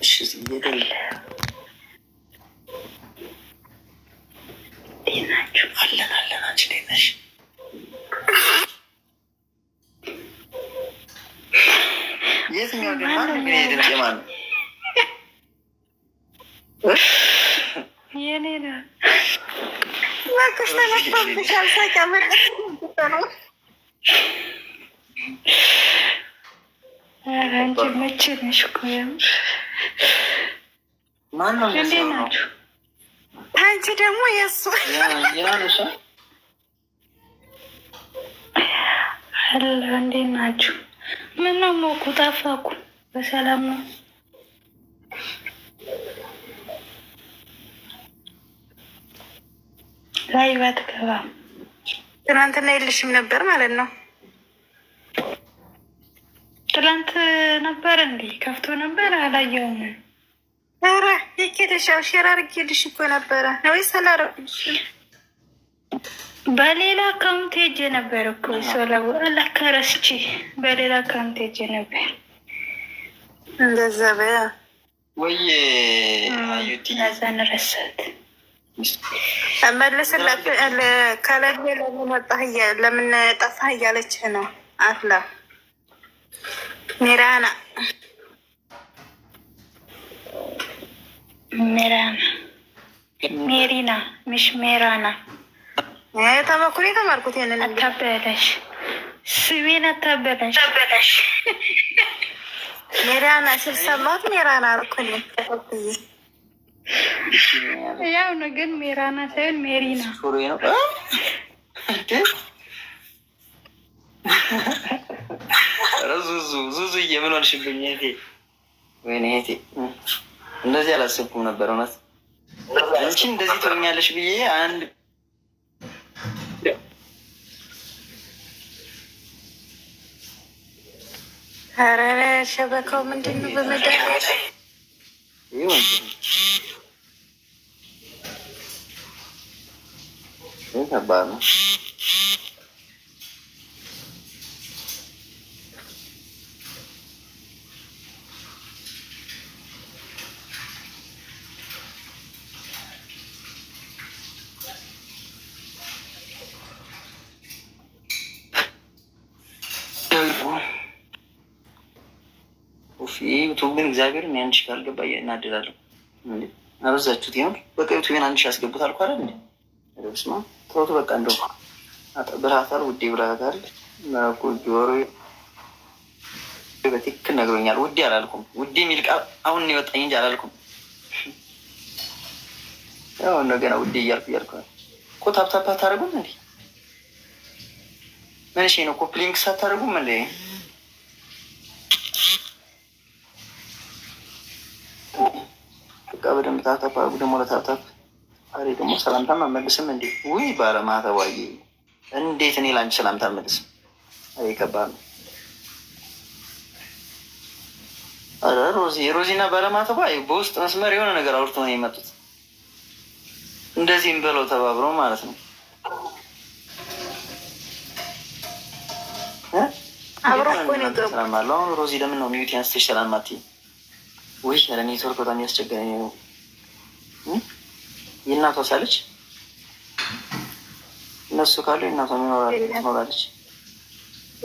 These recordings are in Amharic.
እሺ ይደል ዲናችሁ አለን አንቺ እንዴት ነሽ? የትኛው ግን ማን ነው ድምጽ ማን ነው? የኔ ነው ማከስተ ተመጣብሻል ሳይቀመጥ ነው አንቺ መቼ ነሽ እኮ የምር ማን ነው? እንዴት ናችሁ? አንቺ ደግሞ የእሱ አለ። እንዴት ናችሁ? ምነው ሞቁ ጠፋኩ? በሰላም ነው? ላይ ባትገባም ትናንትና የለሽም ነበር ማለት ነው? ትላንት ነበር እንዴ? ከፍቶ ነበር አላየውም። ኧረ የኬደሻው ሼር አድርጌልሽ እኮ ነበረ ወይስ አላደረግልሽም? በሌላ አካውንት ሄጄ ነበር እኮ ሰላው አላከረስቺ በሌላ አካውንት ሄጄ ነበር። እንደዛ በያ ወይ አዩቲ ያዛን ረሳት መልስላት ካለቤ ለምን ጠፋህ እያለችህ ነው። አፍላ ሚራና ሜሪና ምሽ ሜራና ተመኩሪ ተማርኩት። ይንን አታበላሽ ስሜን አታበላሽ። ሜራና ስልሰማት ሜራና አልኩኝ። ያው ነው ግን ሜራና ሳይሆን ሜሪና ዙዙ የምን ሆንሽብኝ እህቴ? ወይኔ እህቴ እንደዚህ አላሰብኩም ነበር እውነት። አንቺ እንደዚህ ትሆኛለሽ ብዬ አንድ ኧረ ሸበካው ምንድን ነው? በመዳ ከባድ ነው። ዩቱብ ግን እግዚአብሔር አንድ ሺህ ካልገባ እናድላለሁ። አበዛችሁት። ይኸው በቃ ዩቱብን አንድ ሺህ ያስገቡት አልኩ አይደል እንዴ? ስማ ተውት በቃ። እንደው ብርሃታል ውዴ ብርሃታል ጆሮ በትክክል ነግሮኛል። ውዴ አላልኩም። ውዴ የሚል ቃል አሁን ነው የወጣኝ እንጂ አላልኩም። ያው እንደገና ውዴ እያልኩ እኮ ታፕታፕ አታደርጉም እንዴ? ምን እሺ ነው ኮፕሊንግ ሳታደርጉም እንዴ? በቃ በደንብ ታፕታፕ አድርጉ። ደግሞ ለታፕታፕ አሬ ደግሞ ሰላምታ አልመልስም እንዴ? ውይ ባለማተባዬ እንዴት እኔ ላንቺ ሰላምታ አልመልስም? አይ ከባድ ነው። አረ ሮዚና ባለማተባ በውስጥ መስመር የሆነ ነገር አውርቶ ነው የመጡት። እንደዚህም በለው ተባብሮ ማለት ነው። ሰላም አለው። አሁን ሮዚ ለምን ነው ሚዩት ያንስተሽ ሰላም አትይም? ውይ ያለ ኔትወርክ በጣም ያስቸገረኝ ነው። የእናቷ ሳለች እነሱ ካሉ የእናቷ ትኖራለች።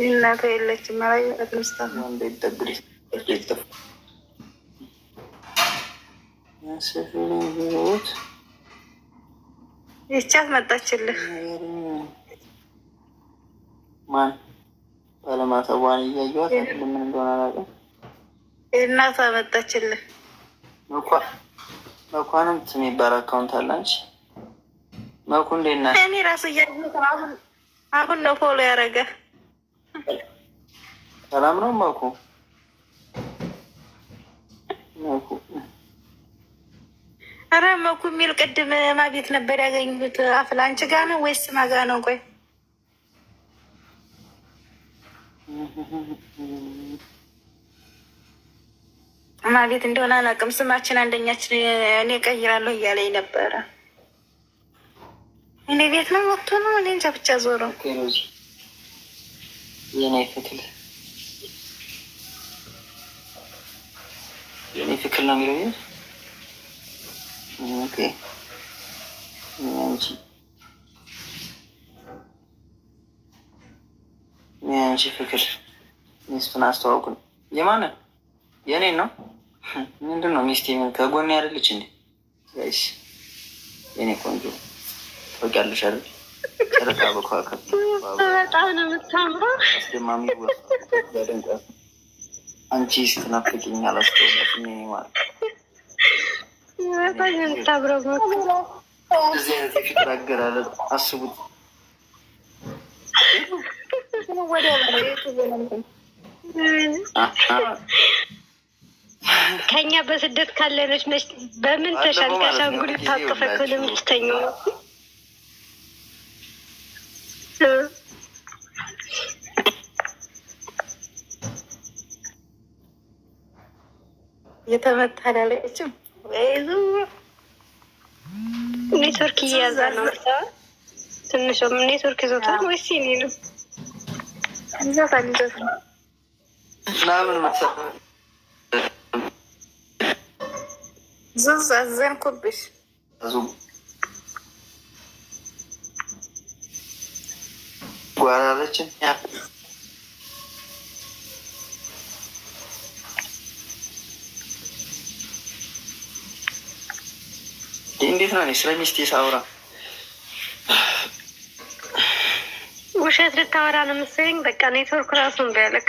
እናቷ የለችም። ይቻት መጣችልህ። ማን ባለማተቧን እያየኋት ምን እንደሆነ አላውቅም። እናቷ መጣችልህ። መኳንንት የሚባል አካውንት አለ አንቺ መኩ እንዴት ናት? እኔ ራሱ እያየሁት አሁን ነው ፎሎ ያደረገ። ሰላም ነው መኩ። ኧረ መኩ የሚል ቅድም ማቤት ነበር ያገኙት። አፍላ አንቺ ጋ ነው ወይስ ማጋ ነው? ቆይ ማቤት እንደሆነ አላውቅም። ስማችን አንደኛችን እኔ ቀይራለሁ እያለኝ ነበረ። እኔ ቤት ነው ወጥቶ ነው እኔ እንጃ ብቻ ዞሮ የኔ ፍትል የኔ ፍቅር ነው የሚለው ኦኬ አንቺ ፍቅር ሚስቱን አስተዋውቁን። የማንን? የኔን ነው። ምንድን ነው ሚስቴ ከጎን ያደለች እንዴ? ጋይስ የኔ ቆንጆ ታውቂያለሽ አይደል? ጨረቃ በከዋክብት በጣም ነው የምታምረው። አስደማሚ ያደንቃል። አንቺ ስትናፍቂኝ አላስተውላትም። እኔ ማለት በጣም ነው የምታምረው። እዚህ አይነት የፍቅር አገላለጽ አስቡት። ከኛ በስደት ካለነች በምን ተሻልካሽ አንጉሊት ታቀፈክል የምትተኘው የተመታ ላለችም ኔትወርክ እየያዘ ነው። ትንሽም ኔትወርክ ይዞታል ወይስ የኔ ነው? ይዞታል ምናምን መሰለህ ዙዝ አዘንኩብሽ። ጓራለችን እንዴት ነው? ስለ ሚስቴ ሳውራ ውሸት ልታወራ ነው መሰለኝ። በቃ ኔትወርክ ራሱ እምቢ አለክ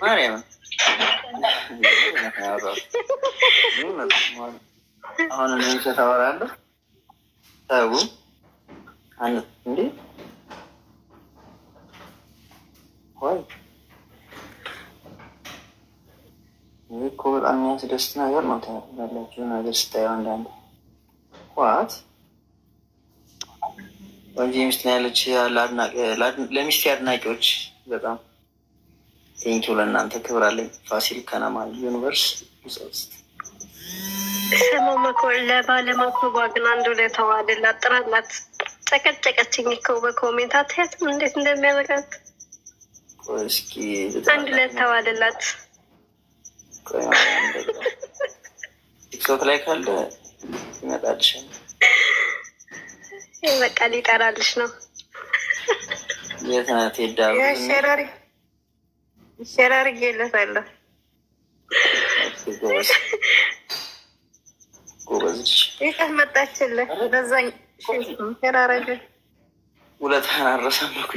ማርያም። አሁን እኔ ታወራለሁ ታው አንተ እንዴ ወይ እኮ በጣም የሚያስደስት ነገር ነው። ታያላችሁ ነገር ስታየው አንዳንድ ዋት ወንጂ ሚስት ነው ያለች ለሚስቴ አድናቂዎች በጣም ቴንኪው ለእናንተ ክብር አለኝ። ፋሲል ከነማ ዩኒቨርስ ውስጥ ስሙ መኮር ለባለማክባ ግን አንዱ ላይ ተዋደላት ጥራላት ጨቀጨቀችኝ እኮ በኮሜንት አታያትም እንዴት እንደሚያደርጋት። እስኪ አንድ ላይ ተዋደላት ቲክቶክ ላይ ካለ ይመጣልሻል። በቃ ሊጠራልሽ ነው። የት ናት? ሄዳሉ ሸራር እየለታለሁ ጎበዝች ይቀት መጣችልህ። በዛኝ ሸራረግ ውለታህን አልረሳም እኮ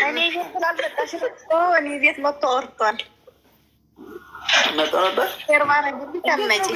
እኔ ቤት ስላልመጣሽ እኔ ቤት መጥቶ ወርቷል። መጣ ነበር ሸርማ ረግብ ከመጪ